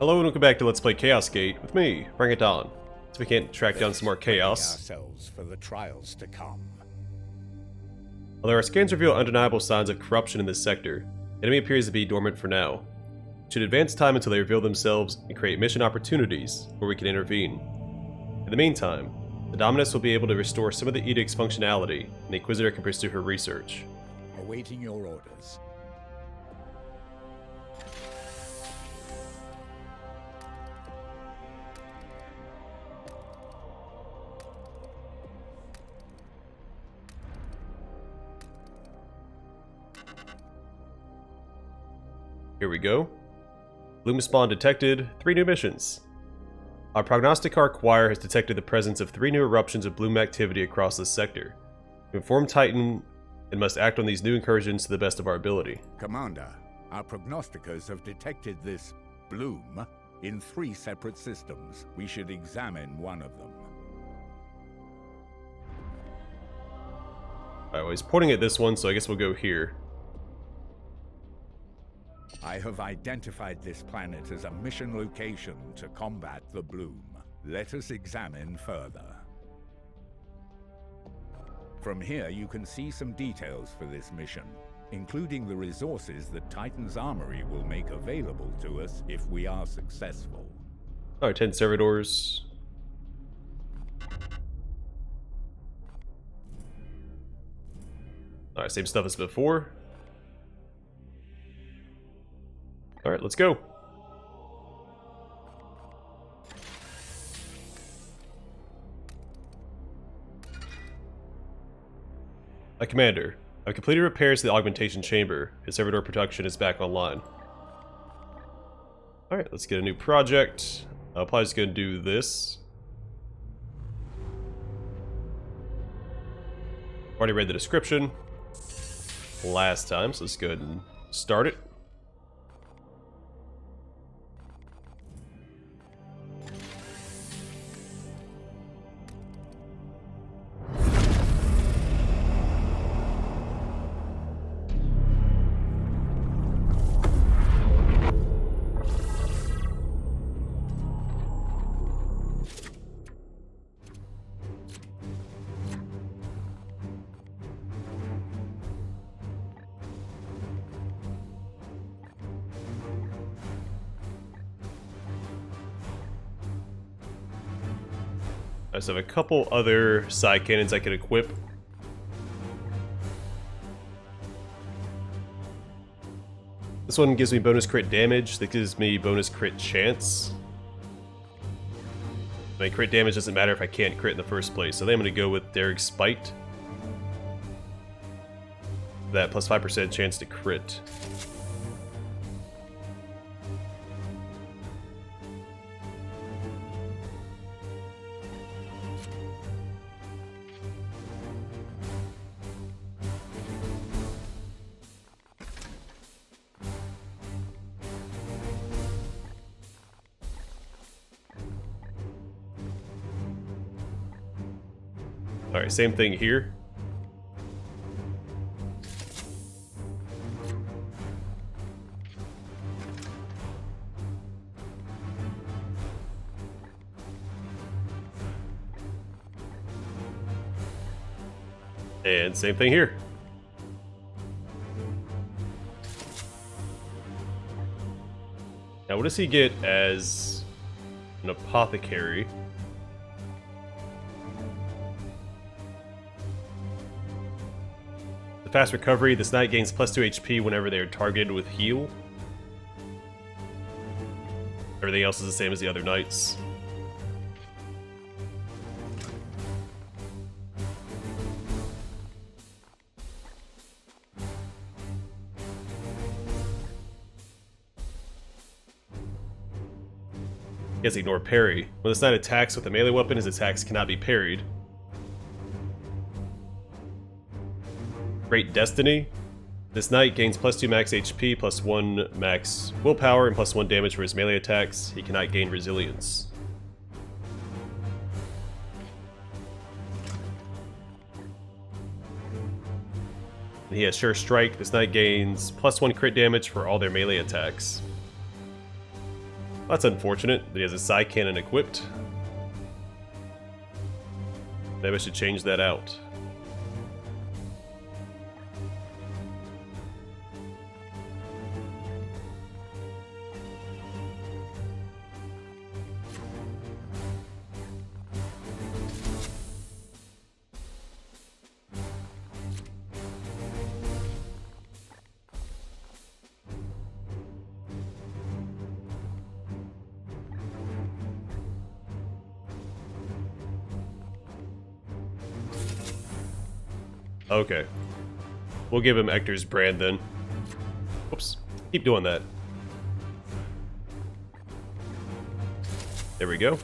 Hello and welcome back to Let's Play Chaos Gate with me, Bring It Dawn. So we can't track down some more chaos. Ourselves for the trials to come. Although our scans reveal undeniable signs of corruption in this sector, the enemy appears to be dormant for now. We should advance time until they reveal themselves and create mission opportunities where we can intervene. In the meantime, the Dominus will be able to restore some of the Edict's functionality, and the Inquisitor can pursue her research. Awaiting your orders. Here we go. Bloom spawn detected, 3 new missions. Our Prognosticar Choir has detected the presence of 3 new eruptions of bloom activity across this sector. We inform Titan and must act on these new incursions to the best of our ability. Commander, our prognosticators have detected this bloom in 3 separate systems. We should examine one of them. Alright, well he's pointing at this one, so I guess we'll go here. I have identified this planet as a mission location to combat the bloom. Let us examine further. From here you can see some details for this mission, including the resources that Titan's armory will make available to us if we are successful. Alright, 10 servitors. Alright, same stuff as before. Alright, let's go. Commander, I've completed repairs to the augmentation chamber. His servitor production is back online. Alright, let's get a new project. I'm probably just going to do this. Already read the description last time, so let's go ahead and start it. I just have a couple other side cannons I could equip. This one gives me bonus crit damage, that gives me bonus crit chance. My crit damage doesn't matter if I can't crit in the first place, so then I'm going to go with Derrick's Spite. That plus 5% chance to crit. Alright, same thing here. And same thing here. Now what does he get as an apothecary? Fast recovery, this knight gains plus 2 HP whenever they are targeted with heal. Everything else is the same as the other knights. He has ignore parry. When this knight attacks with a melee weapon, his attacks cannot be parried. Great Destiny. This knight gains plus 2 max HP, plus 1 max willpower, and plus 1 damage for his melee attacks. He cannot gain resilience. And he has Sure Strike. This knight gains plus 1 crit damage for all their melee attacks. That's unfortunate that he has a psi cannon equipped. Maybe I should change that out. Okay. We'll give him Ector's brand then. Whoops. Keep doing that. There we go.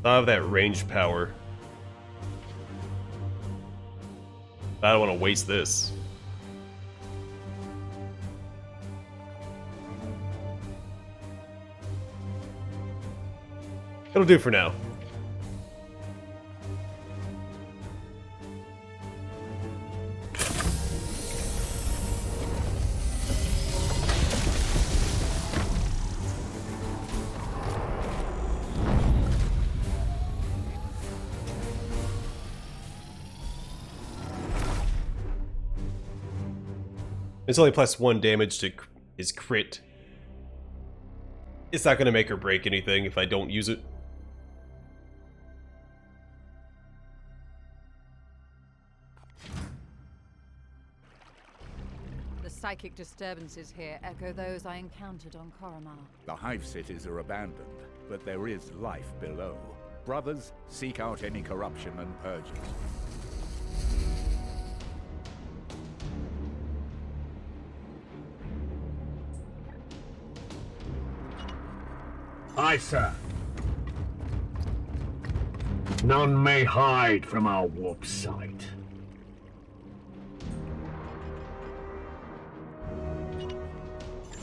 I have that range power. I don't want to waste this. It'll do for now. It's only +1 damage to his crit. It's not going to make or break anything if I don't use it. The psychic disturbances here echo those I encountered on Coromar. The hive cities are abandoned, but there is life below. Brothers, seek out any corruption and purge it. Aye, sir. None may hide from our warp sight.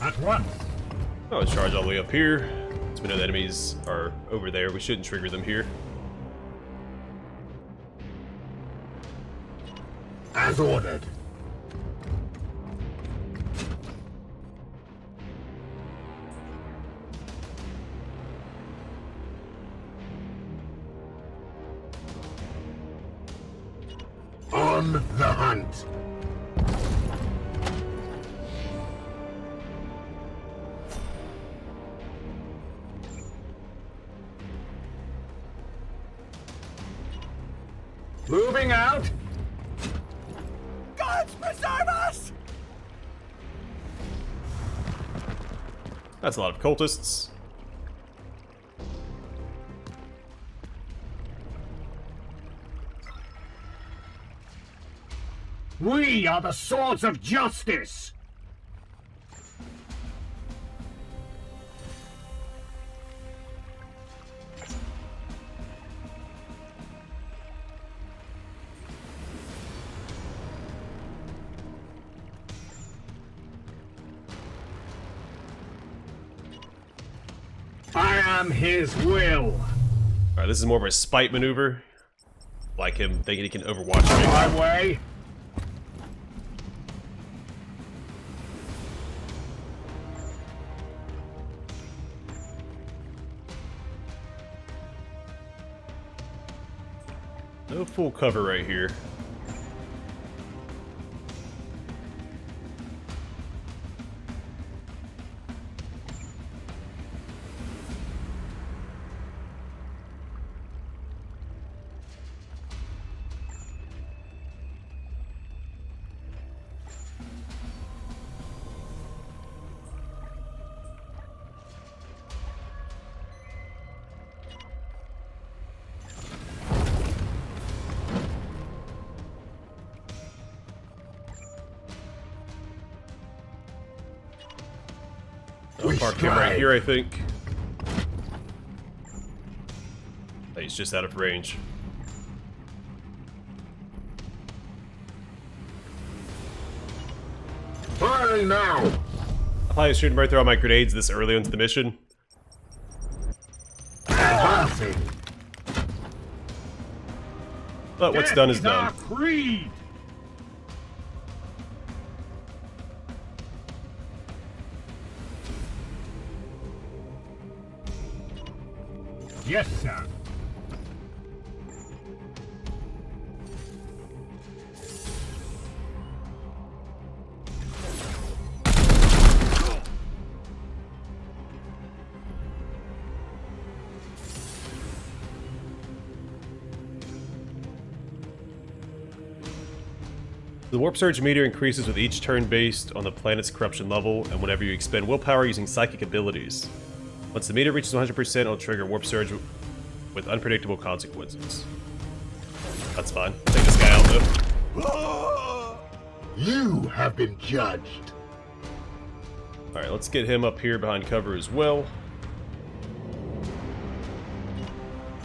At once. Oh, let's charge all the way up here. Since we know the enemies are over there, we shouldn't trigger them here. As ordered. On the hunt. Moving out. Gods preserve us! That's a lot of cultists. We are the swords of justice! I am his will! Alright, this is more of a spite maneuver. Like him thinking he can overwatch me. My way! No full cover right here. I'll park him right here, I think. Oh, he's just out of range. Firing now! I probably shooting right through all my grenades this early into the mission. Advancing! But what's done is done. Our creed! Yes, sir. The warp surge meter increases with each turn based on the planet's corruption level, and whenever you expend willpower using psychic abilities. Once the meter reaches 100%, it'll trigger warp surge with unpredictable consequences. That's fine. Take this guy out though. You have been judged. Alright, let's get him up here behind cover as well.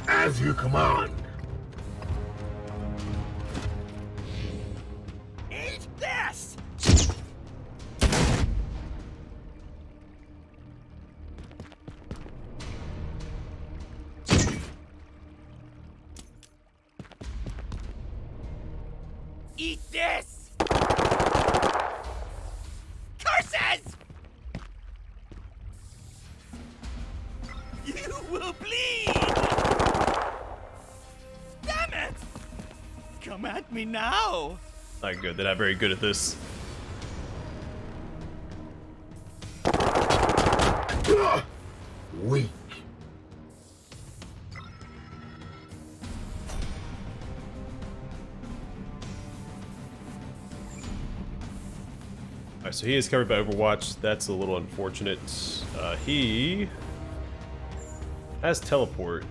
As you command. Eat this! Eat this! Curses! You will bleed! Damn it! Come at me now! Not good, they're not very good at this. Weak. Alright, so he is covered by Overwatch. That's a little unfortunate. He has teleport.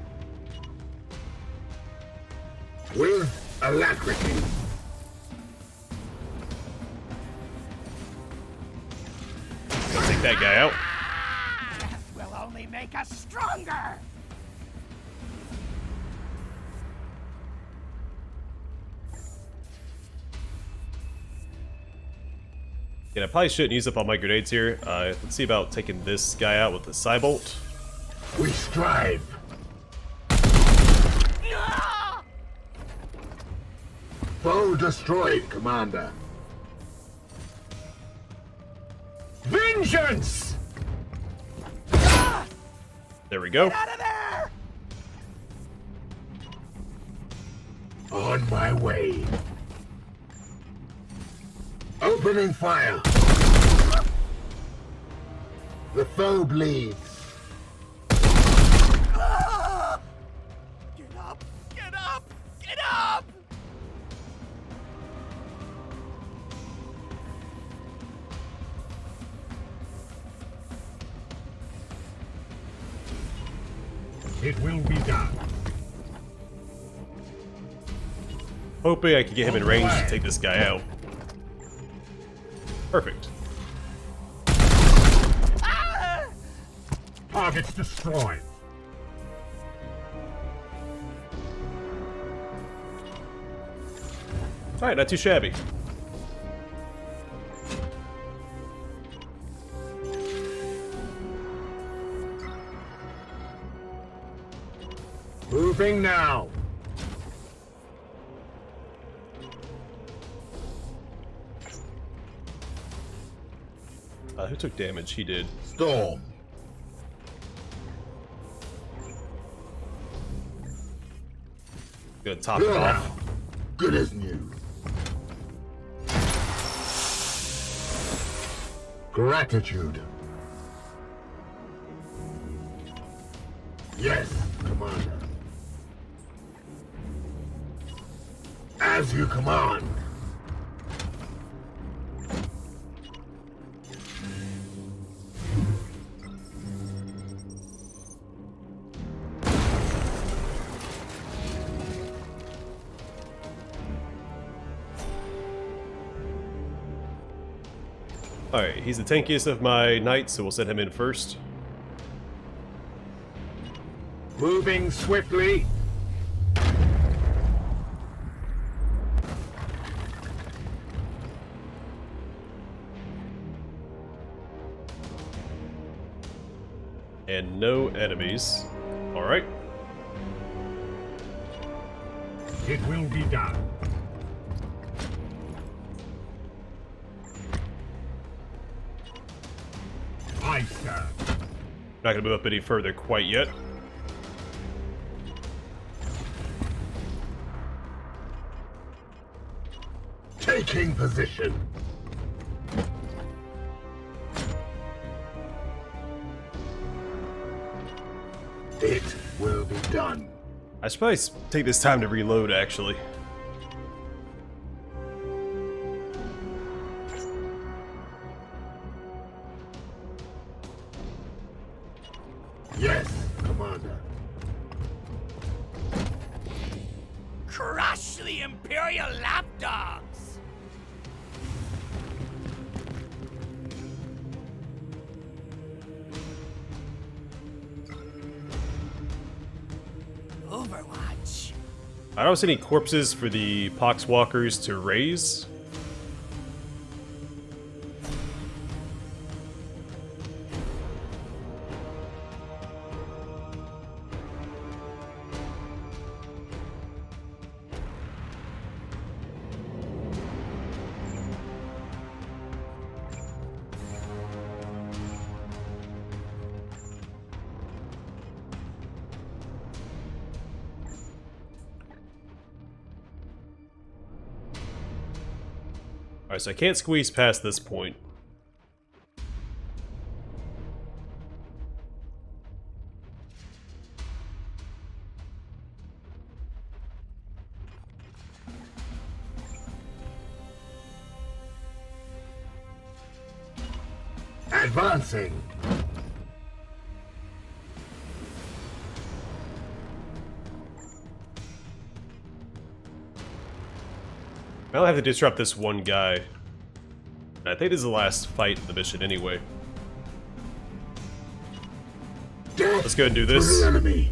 With alacrity. Let's take that guy out. Will only make us stronger! Yeah, I probably shouldn't use up all my grenades here. Let's see about taking this guy out with the Psybolt. We strive. Foe destroyed, Commander. Vengeance! There we go. Out of there! On my way. Opening fire. The foe bleeds. Get up! Get up! Get up! It will be done. Hoping I can get him in range to take this guy out. Perfect. Targets destroyed. Alright, not too shabby. Moving now. Who took damage? He did. Storm. Gonna top it off. Good as new. Gratitude. Yes, Commander. As you command. Alright, he's the tankiest of my knights, so we'll set him in first. Moving swiftly. And no enemies. Alright. It will be done. Aye, sir. Not gonna move up any further quite yet. Taking position. It will be done. I should probably take this time to reload, actually. Yes, Commander. Crush the Imperial lapdogs! Overwatch. I don't see any corpses for the poxwalkers to raise. Alright, so I can't squeeze past this point. Advancing. I'll have to disrupt this one guy. I think this is the last fight of the mission anyway. Let's go and do this. To the enemy.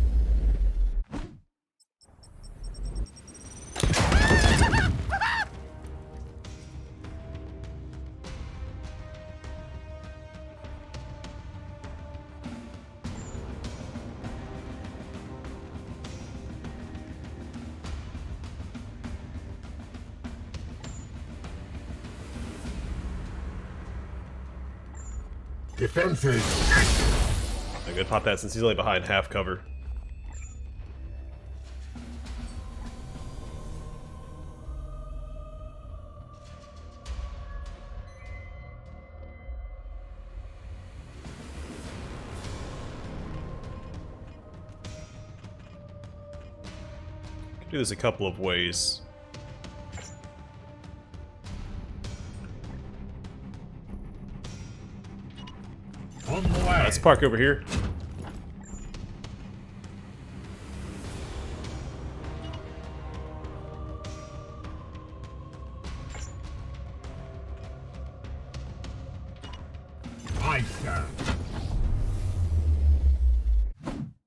Defenses. I'm gonna pop that since he's only behind half cover. Do this a couple of ways. On the way. Let's park over here. Aye, sir.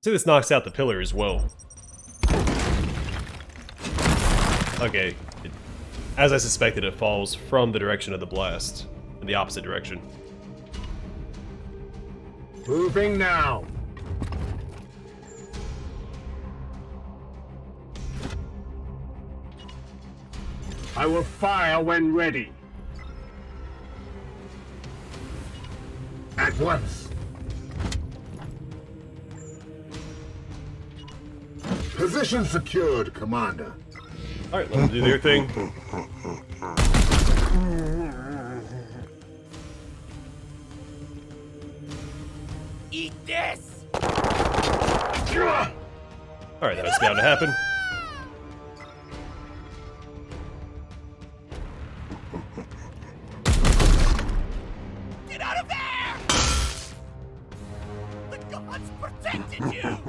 See, this knocks out the pillar as well. Okay. As I suspected, it falls from the direction of the blast. In the opposite direction. Moving now. I will fire when ready. At once. Position secured, Commander. Alright, let them do their thing. Eat this! Alright, that was bound to happen. Get out of there! The gods protected you!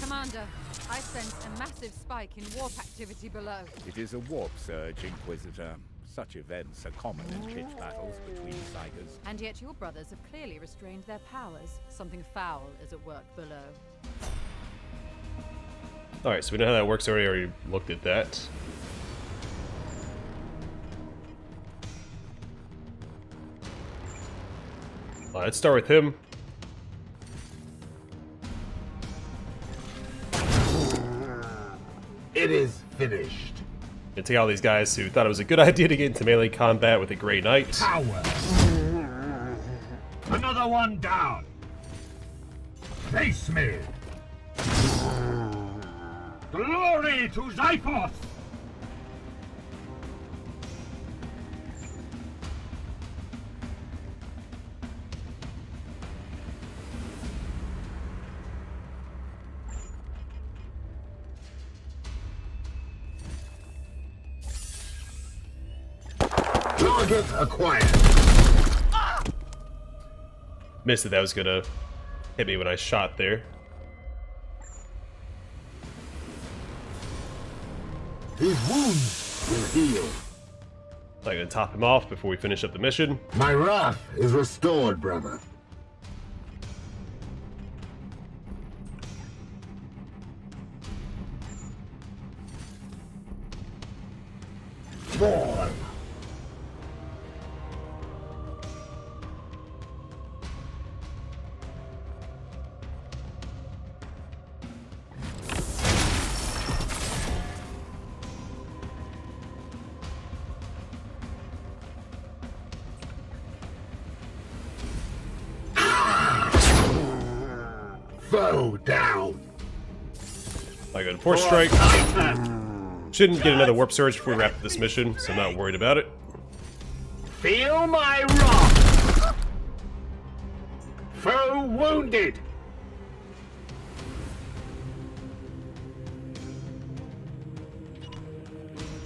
Commander, I sense a massive spike in warp activity below. It is a warp surge, Inquisitor. Such events are common in pitch battles between Psychers. And yet your brothers have clearly restrained their powers. Something foul is at work below. Alright, so we know how that works already. I already looked at that. Let's start with him. It is finished. And take out these guys who thought it was a good idea to get into melee combat with a Grey Knight. Power. Another one down. Face me. Glory to Zyphos! Target acquired. Missed it. That was gonna hit me when I shot there. His wounds will heal. I'm gonna top him off before we finish up the mission. My wrath is restored, brother. Fall. Foe down. I got a force strike. Shouldn't get another warp surge before we wrap up this mission, so I'm not worried about it. Feel my wrath. Foe wounded.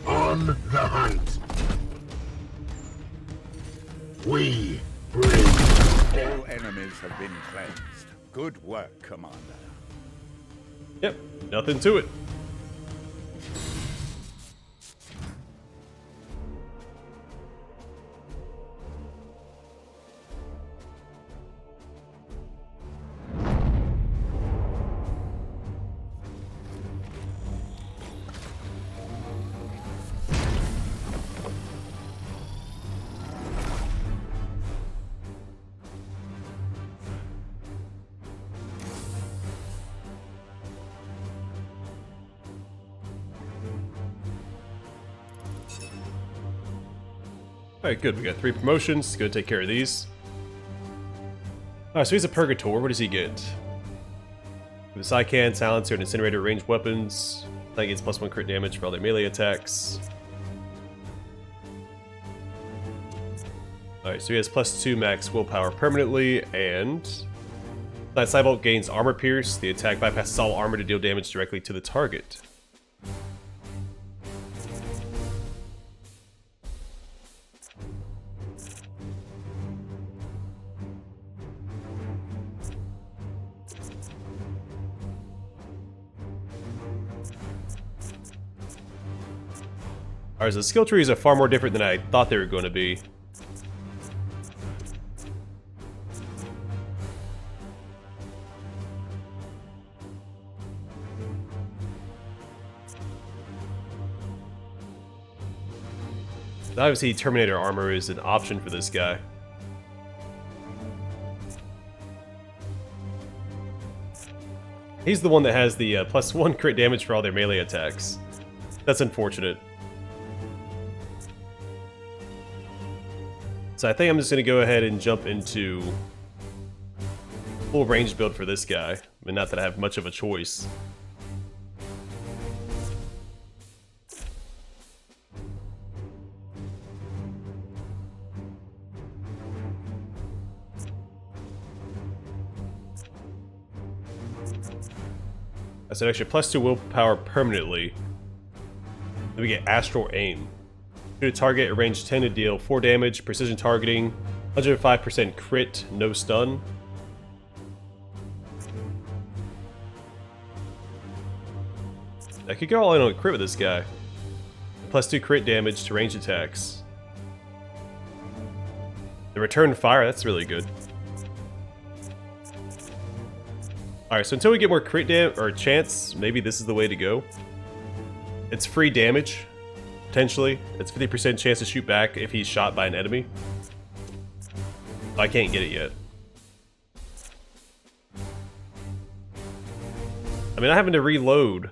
On the hunt. We bring. All enemies have been cleansed. Good work, Commander. Yep, nothing to it. Alright, good. We got 3 promotions. Go take care of these. Alright, so he's a Purgator. What does he get? With a Psycan, Silencer, and Incinerator ranged weapons. I think it's +1 crit damage for all their melee attacks. Alright, so he has +2 max willpower permanently, and that Cybolt gains armor pierce. The attack bypasses all armor to deal damage directly to the target. Alright, so the skill trees are far more different than I thought they were going to be. Obviously, Terminator armor is an option for this guy. He's the one that has the +1 crit damage for all their melee attacks. That's unfortunate. So I think I'm just going to go ahead and jump into full range build for this guy. I mean, not that I have much of a choice. That's an extra +2 willpower permanently. Then we get Astral Aim. Shoot a target at range 10 to deal 4 damage, precision targeting, 105% crit, no stun. I could go all in on a crit with this guy. +2 crit damage to range attacks. The return fire, that's really good. Alright, so until we get more crit or chance, maybe this is the way to go. It's free damage. Potentially. It's 50% chance to shoot back if he's shot by an enemy. I can't get it yet. I mean, I'm having to reload.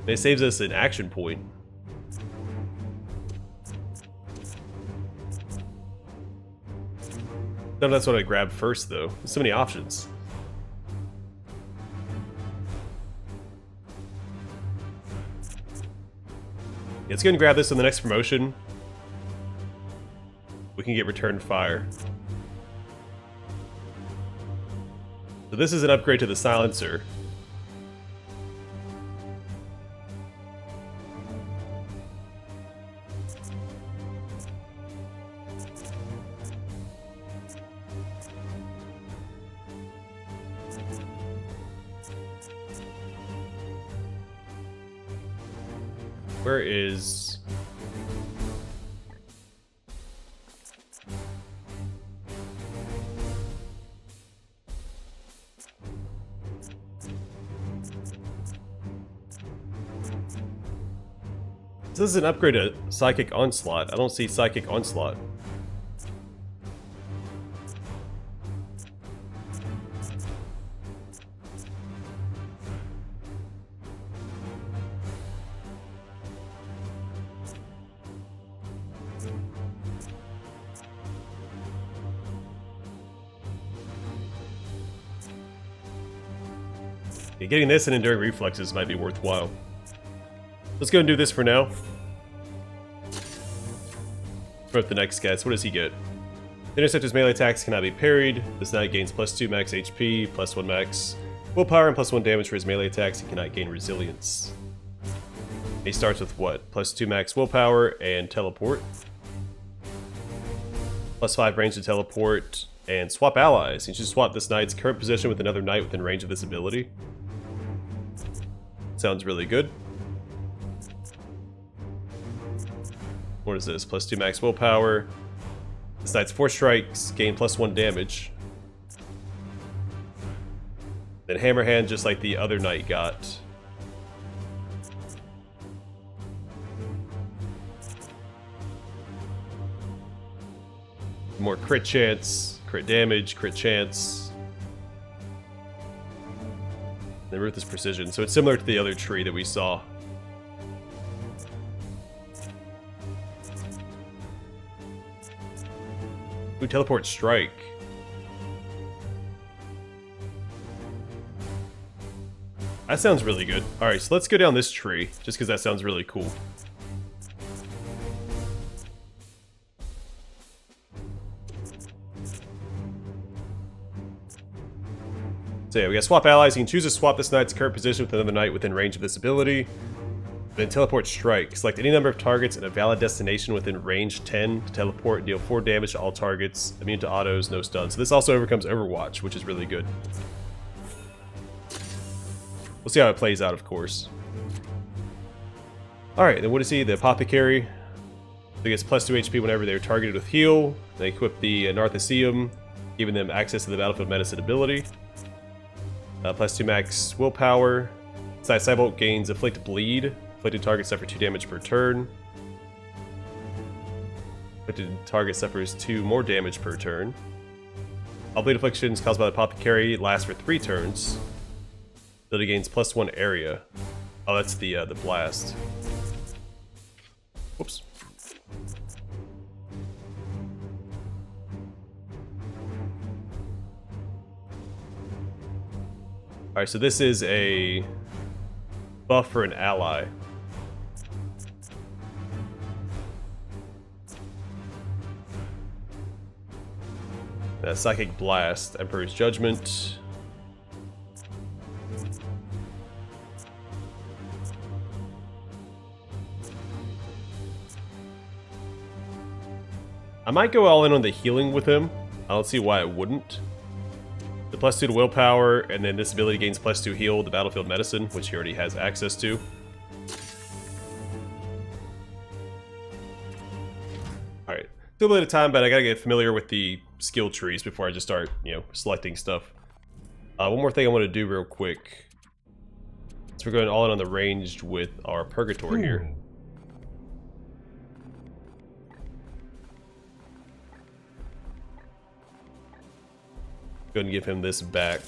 It saves us an action point. No, that's what I grabbed first, though. There's so many options. Let's go and grab this in the next promotion. We can get return fire. So this is an upgrade to the silencer. Where is... This is an upgrade to Psychic Onslaught. I don't see Psychic Onslaught. Yeah, getting this and Enduring Reflexes might be worthwhile. Let's go and do this for now. Throw up the next guy. So what does he get? Interceptor's melee attacks cannot be parried. This knight gains +2 max HP, +1 max willpower, and +1 damage for his melee attacks. He cannot gain resilience. He starts with what? +2 max willpower and teleport. +5 range to teleport and swap allies. You should swap this knight's current position with another knight within range of this ability. Sounds really good. What is this? +2 max willpower. This knight's 4 strikes, gain +1 damage. Then Hammerhand, just like the other knight got. More crit chance, crit damage, crit chance. Then Ruthless Precision. So it's similar to the other tree that we saw. Ooh, Teleport Strike. That sounds really good. Alright, so let's go down this tree, just because that sounds really cool. So yeah, we got swap allies. You can choose to swap this knight's current position with another knight within range of this ability. Then Teleport Strike. Select any number of targets and a valid destination within range 10 to teleport and deal 4 damage to all targets. Immune to autos, no stun. So this also overcomes Overwatch, which is really good. We'll see how it plays out, of course. Alright, then what is he? The Apothecary. He gets +2 HP whenever they're targeted with heal. They equip the Nartheseum, giving them access to the Battlefield Medicine ability. +2 max willpower. Cybolt gains Afflict Bleed. Afflicted target suffers 2 damage per turn. Afflicted target suffers 2 more damage per turn. All bleed afflictions caused by the Apothecary last for 3 turns. Ability gains +1 area. Oh, that's the blast. Whoops. Alright, so this is a buff for an ally. Psychic Blast, Emperor's Judgment. I might go all in on the healing with him. I don't see why it wouldn't. The +2 to willpower, and then this ability gains +2 heal to Battlefield Medicine, which he already has access to. Alright, still a bit of time, but I gotta get familiar with the skill trees before I just start, selecting stuff. One more thing I want to do real quick. So we're going all in on the ranged with our Purgator here. Go ahead and give him this back.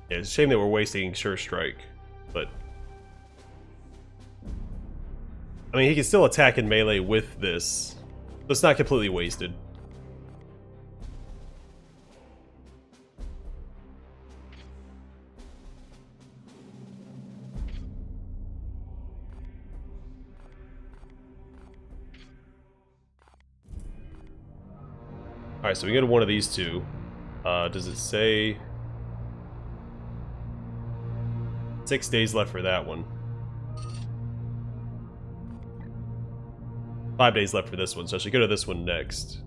Yeah, it's a shame that we're wasting Sure Strike, but I mean, he can still attack in melee with this, so it's not completely wasted. Alright, so we go to one of these two. Does it say 6 days left for that one? 5 days left for this one, so I should go to this one next.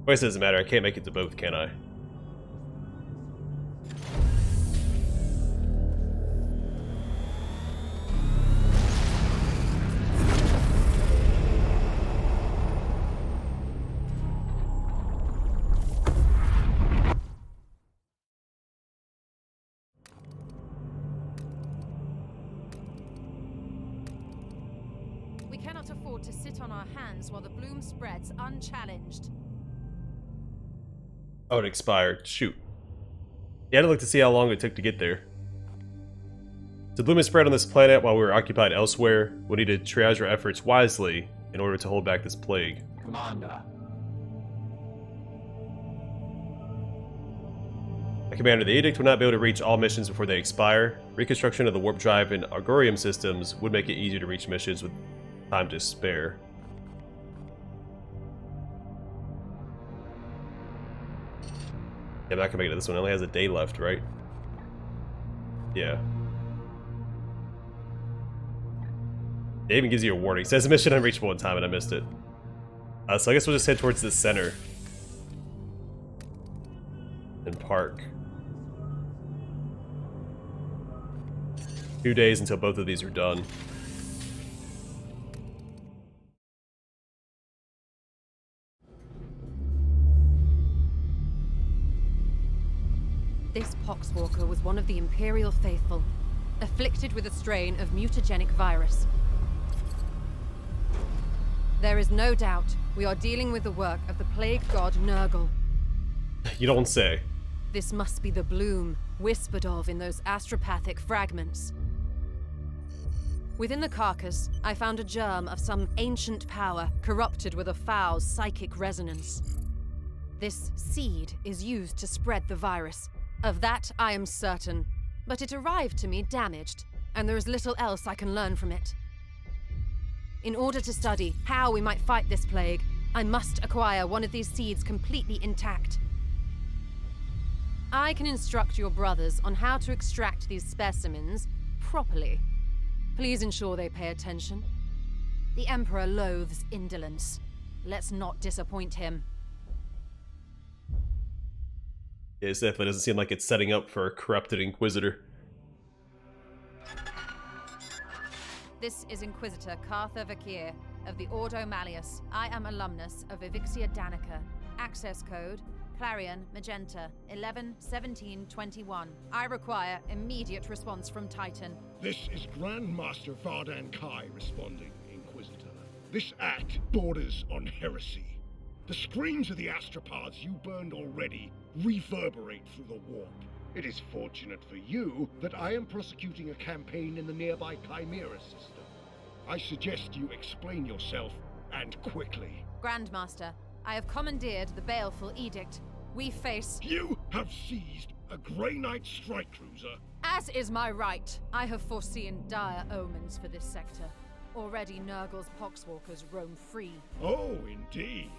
I guess it doesn't matter, I can't make it to both, can I? We cannot afford to sit on our hands while the bloom spreads unchallenged. Oh, it expired. Shoot. You had to look to see how long it took to get there. The bloom is spread on this planet while we were occupied elsewhere. We need to triage our efforts wisely in order to hold back this plague. Commander. Commander, the Edict will not be able to reach all missions before they expire. Reconstruction of the warp drive and Argorium systems would make it easier to reach missions with time to spare. Yeah, I'm not gonna make it to this one. It only has a day left, right? Yeah. It even gives you a warning. It says mission unreachable in time, and I missed it. So I guess we'll just head towards the center. And park. 2 days until both of these are done. This poxwalker was one of the Imperial faithful, afflicted with a strain of mutagenic virus. There is no doubt we are dealing with the work of the plague god Nurgle. You don't say. This must be the bloom whispered of in those astropathic fragments. Within the carcass, I found a germ of some ancient power corrupted with a foul psychic resonance. This seed is used to spread the virus. Of that, I am certain. But it arrived to me damaged, and there is little else I can learn from it. In order to study how we might fight this plague, I must acquire one of these seeds completely intact. I can instruct your brothers on how to extract these specimens properly. Please ensure they pay attention. The Emperor loathes indolence. Let's not disappoint him. Yeah, it definitely doesn't seem like it's setting up for a corrupted Inquisitor. This is Inquisitor Cartha Vakir of the Ordo Malleus. I am alumnus of Evixia Danica. Access code Clarion Magenta 111721. I require immediate response from Titan. This is Grandmaster Vardan Kai responding, Inquisitor. This act borders on heresy. The screams of the astropaths you burned already reverberate through the warp. It is fortunate for you that I am prosecuting a campaign in the nearby Chimera system. I suggest you explain yourself, and quickly. Grandmaster, I have commandeered the baleful edict. We face... You have seized a Grey Knight strike cruiser. As is my right, I have foreseen dire omens for this sector. Already Nurgle's poxwalkers roam free. Oh, indeed.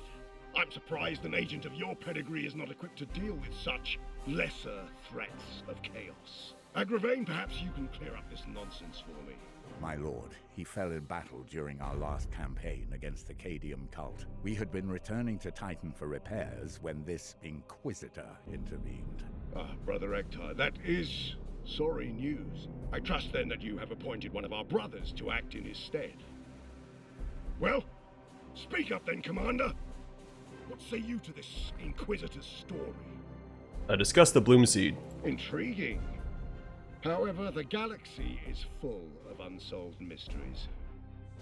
I'm surprised an agent of your pedigree is not equipped to deal with such lesser threats of chaos. Agravain, perhaps you can clear up this nonsense for me. My lord, he fell in battle during our last campaign against the Cadium cult. We had been returning to Titan for repairs when this Inquisitor intervened. Ah, Brother Ektar, that is sorry news. I trust then that you have appointed one of our brothers to act in his stead. Well, speak up then, Commander. What say you to this Inquisitor's story? Discuss the Bloom Seed. Intriguing. However, the galaxy is full of unsolved mysteries.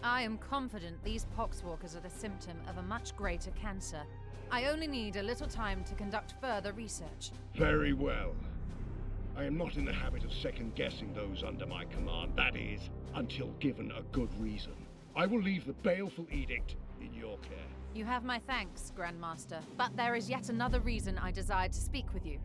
I am confident these poxwalkers are the symptom of a much greater cancer. I only need a little time to conduct further research. Very well. I am not in the habit of second-guessing those under my command, that is, until given a good reason. I will leave the baleful edict in your care. You have my thanks, Grandmaster, but there is yet another reason I desired to speak with you.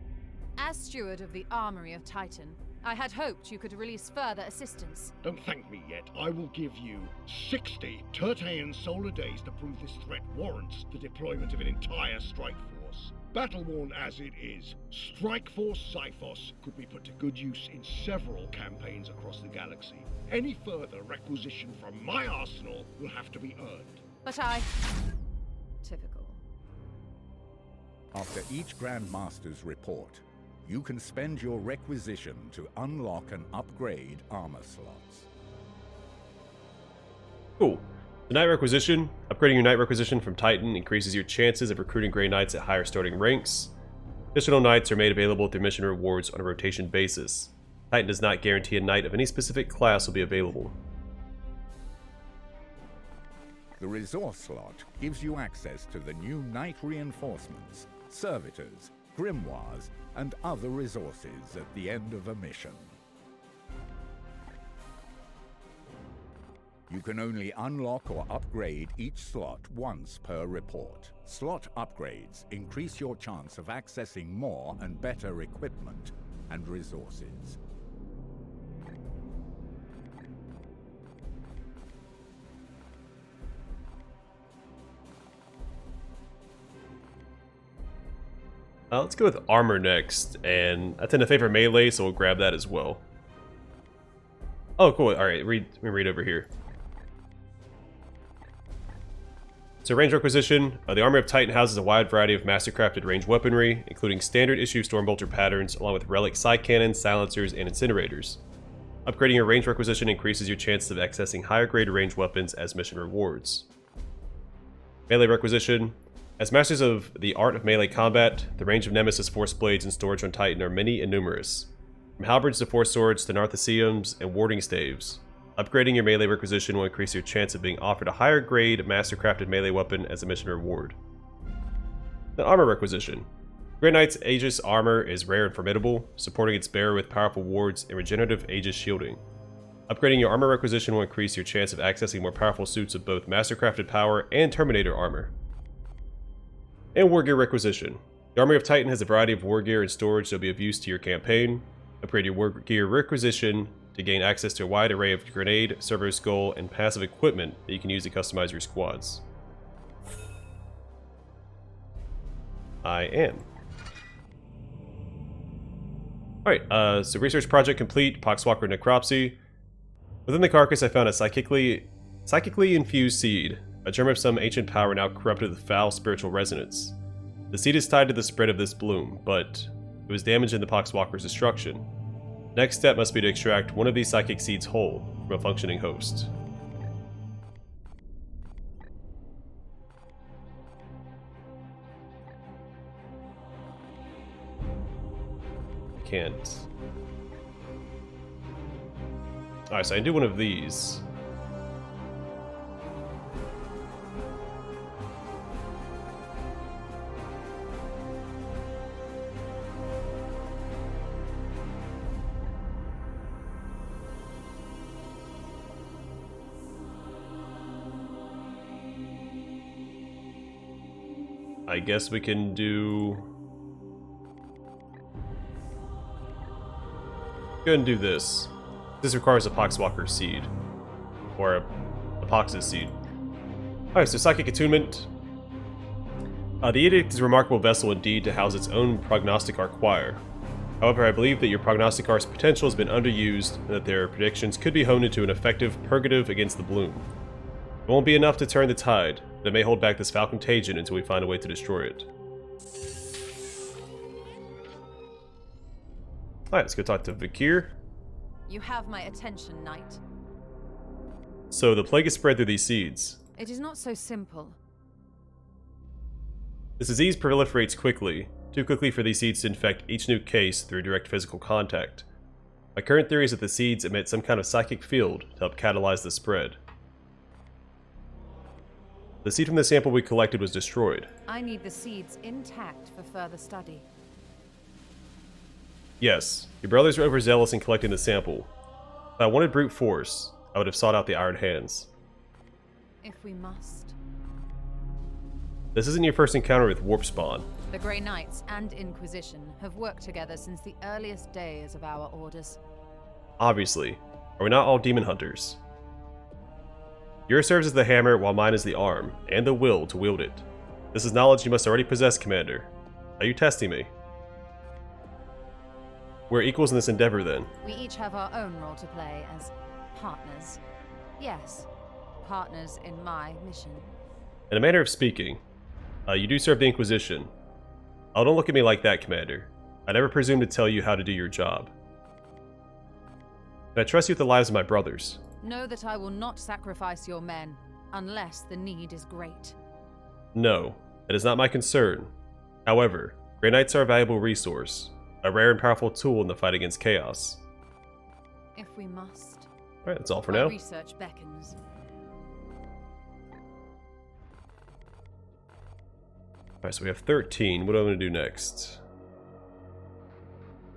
As steward of the Armory of Titan, I had hoped you could release further assistance. Don't thank me yet. I will give you 60 Tertean solar days to prove this threat warrants the deployment of an entire strike force. Battle-worn as it is, Strike Force Cyphos could be put to good use in several campaigns across the galaxy. Any further requisition from my arsenal will have to be earned. But I... Typical. After each Grandmaster's report, you can spend your requisition to unlock and upgrade armor slots. Cool. The Knight Requisition. Upgrading your Knight Requisition from Titan increases your chances of recruiting Grey Knights at higher starting ranks. Additional Knights are made available through mission rewards on a rotation basis. Titan does not guarantee a Knight of any specific class will be available. The resource slot gives you access to the new Knight reinforcements, servitors, grimoires, and other resources at the end of a mission. You can only unlock or upgrade each slot once per report. Slot upgrades increase your chance of accessing more and better equipment and resources. Let's go with armor next, and I tend to favor melee, so we'll grab that as well. Oh, cool. Alright, let me read over here. So, range requisition. The Armory of Titan houses a wide variety of mastercrafted range weaponry, including standard issue Stormbolter patterns, along with relic side cannons, silencers, and incinerators. Upgrading your range requisition increases your chances of accessing higher grade range weapons as mission rewards. Melee requisition. As masters of the art of melee combat, the range of Nemesis force blades in storage on Titan are many and numerous. From halberds to force swords to nartheseums and warding staves. Upgrading your melee requisition will increase your chance of being offered a higher grade mastercrafted melee weapon as a mission reward. The armor requisition. Grey Knight's Aegis armor is rare and formidable, supporting its bearer with powerful wards and regenerative Aegis shielding. Upgrading your armor requisition will increase your chance of accessing more powerful suits of both mastercrafted power and Terminator armor. And war gear requisition. The Army of Titan has a variety of war gear and storage that will be of use to your campaign. Upgrade your war gear requisition to gain access to a wide array of grenade, servo skull, and passive equipment that you can use to customize your squads. I am. Alright, so research project complete, Poxwalker necropsy. Within the carcass I found a psychically infused seed. A germ of some ancient power now corrupted with foul spiritual resonance. The seed is tied to the spread of this bloom, but it was damaged in the Poxwalker's destruction. Next step must be to extract one of these psychic seeds whole from a functioning host. I can't. Alright, so I can do one of these. I guess we can do... Go ahead and do this. This requires a Poxwalker seed. Or a Pox's seed. Alright, so Psychic Attunement. The Edict is a remarkable vessel indeed to house its own Prognosticar choir. However, I believe that your Prognosticar's potential has been underused, and that their predictions could be honed into an effective purgative against the bloom. It won't be enough to turn the tide, but it may hold back this foul contagion until we find a way to destroy it. Alright, let's go talk to Vakir. You have my attention, Knight. So the plague is spread through these seeds. It is not so simple. This disease proliferates quickly, too quickly for these seeds to infect each new case through direct physical contact. My current theory is that the seeds emit some kind of psychic field to help catalyze the spread. The seed from the sample we collected was destroyed. I need the seeds intact for further study. Yes, your brothers were overzealous in collecting the sample. If I wanted brute force, I would have sought out the Iron Hands. If we must. This isn't your first encounter with Warp Spawn. The Grey Knights and Inquisition have worked together since the earliest days of our orders. Obviously. Are we not all Daemonhunters? Yours serves as the hammer, while mine is the arm, and the will to wield it. This is knowledge you must already possess, Commander. Are you testing me? We're equals in this endeavor, then. We each have our own role to play as partners. Yes, partners in my mission. In a manner of speaking, you do serve the Inquisition. Oh, don't look at me like that, Commander. I never presumed to tell you how to do your job. And I trust you with the lives of my brothers. Know that I will not sacrifice your men, unless the need is great. No, it is not my concern. However, Grey Knights are a valuable resource, a rare and powerful tool in the fight against chaos. If we must. Alright, that's all for My now. research beckons. Alright, so we have 13. What do I want to do next?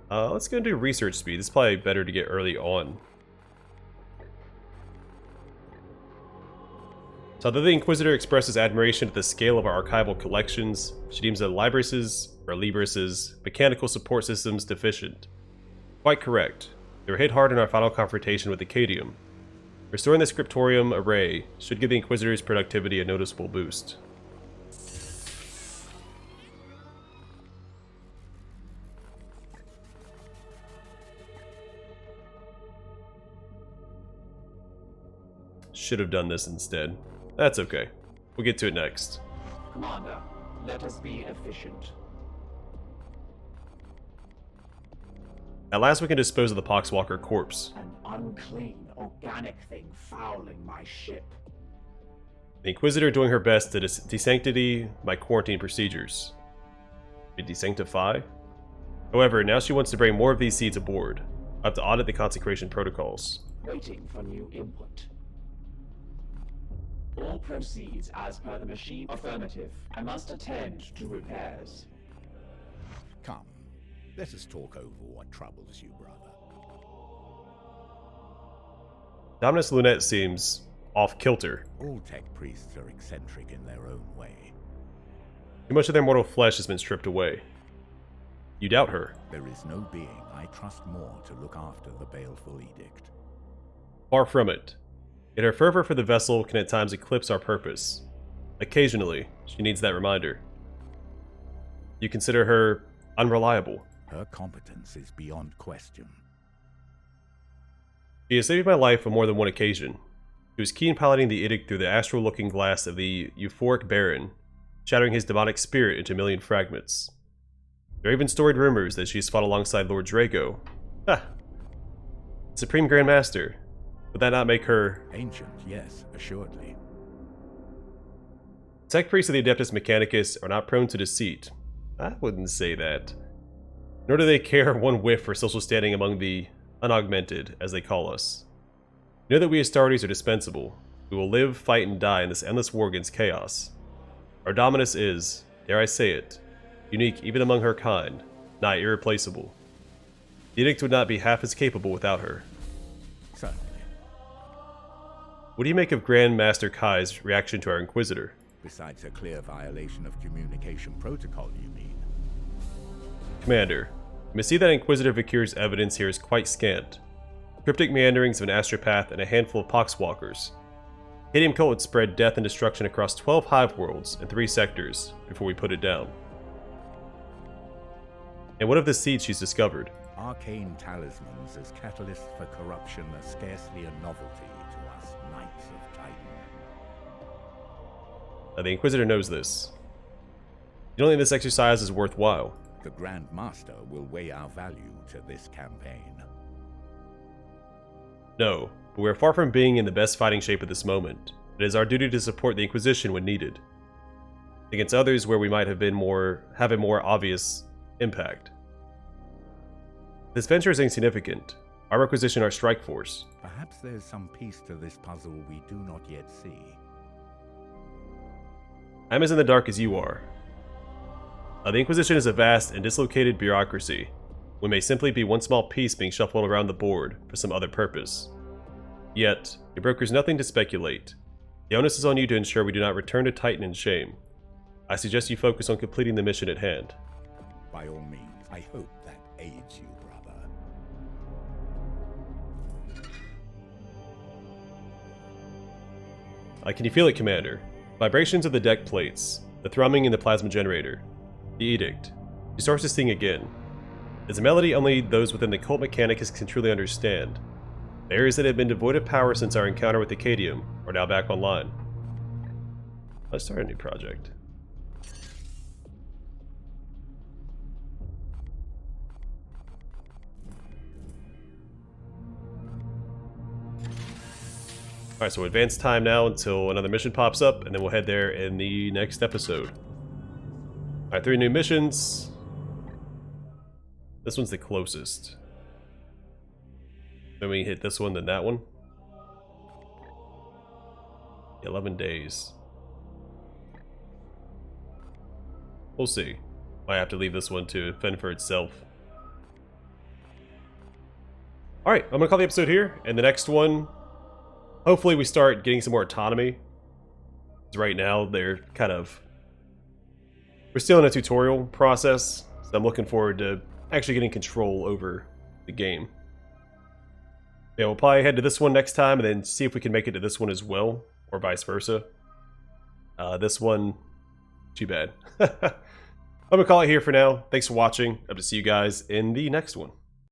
Let's go and do research speed. This is probably better to get early on. So although the Inquisitor expresses admiration at the scale of our archival collections, she deems the Libris's mechanical support systems deficient. Quite correct. They were hit hard in our final confrontation with the Cadium. Restoring the Scriptorium array should give the Inquisitor's productivity a noticeable boost. Should have done this instead. That's okay. We'll get to it next. Commander, let us be efficient. At last we can dispose of the Poxwalker corpse. An unclean, organic thing fouling my ship. The Inquisitor doing her best to desanctity my quarantine procedures. To desanctify? However, now she wants to bring more of these seeds aboard. I have to audit the consecration protocols. Waiting for new input. All proceeds as per the machine. Affirmative. I must attend to repairs. Come, let us talk over what troubles you, brother. Dominus Lunette seems off-kilter. All tech priests are eccentric in their own way. Too much of their mortal flesh has been stripped away. You doubt her. There is no being I trust more to look after the baleful edict. Far from it. Yet her fervor for the vessel can at times eclipse our purpose. Occasionally, she needs that reminder. You consider her unreliable. Her competence is beyond question. She has saved my life on more than one occasion. She was keen piloting the edict through the astral looking glass of the euphoric Baron, shattering his demonic spirit into a million fragments. There are even storied rumors that she has fought alongside Lord Drago. Ha! Supreme Grand Master. Would that not make her... Ancient, yes, assuredly. Tech priests of the Adeptus Mechanicus are not prone to deceit. I wouldn't say that. Nor do they care one whiff for social standing among the unaugmented, as they call us. Know that we Astartes are dispensable. We will live, fight, and die in this endless war against chaos. Our Dominus is, dare I say it, unique even among her kind, nigh irreplaceable. The edict would not be half as capable without her. Certainly. What do you make of Grand Master Kai's reaction to our Inquisitor? Besides a clear violation of communication protocol, you mean? Commander, you must see that Inquisitor Vikir's evidence here is quite scant. Cryptic meanderings of an astropath and a handful of poxwalkers. Cadium cult would spread death and destruction across 12 hive worlds and 3 sectors before we put it down. And what of the seed she's discovered? Arcane talismans as catalysts for corruption are scarcely a novelty to us Knights of Titan. The Inquisitor knows this. You don't think this exercise is worthwhile? The Grand Master will weigh our value to this campaign. No, but we are far from being in the best fighting shape at this moment. It is our duty to support the Inquisition when needed. Against others where we might have a more obvious impact. This venture is insignificant. Our requisition our strike force. Perhaps there's some piece to this puzzle we do not yet see. I'm as in the dark as you are. The Inquisition is a vast and dislocated bureaucracy. we may simply be one small piece being shuffled around the board for some other purpose. Yet, it brokers nothing to speculate. The onus is on you to ensure we do not return to Titan in shame. I suggest you focus on completing the mission at hand. By all means, I hope that aids you, brother. Can you feel it, Commander? Vibrations of the deck plates, the thrumming in the plasma generator, the edict. She starts to sing again. It's a melody only those within the cult mechanicus can truly understand. The areas that have been devoid of power since our encounter with the Cadium are now back online. Let's start a new project. Alright, so advance time now until another mission pops up, and then we'll head there in the next episode. Alright, 3 new missions. This one's the closest. Then we hit this one, then that one. 11 days. We'll see. Might have to leave this one to fend for itself. Alright, I'm gonna call the episode here, and the next one, hopefully we start getting some more autonomy. Because right now, they're kind of... We're still in a tutorial process, so I'm looking forward to actually getting control over the game. Yeah, we'll probably head to this one next time, and then see if we can make it to this one as well, or vice versa. This one, too bad. I'm gonna call it here for now. Thanks for watching. Hope to see you guys in the next one.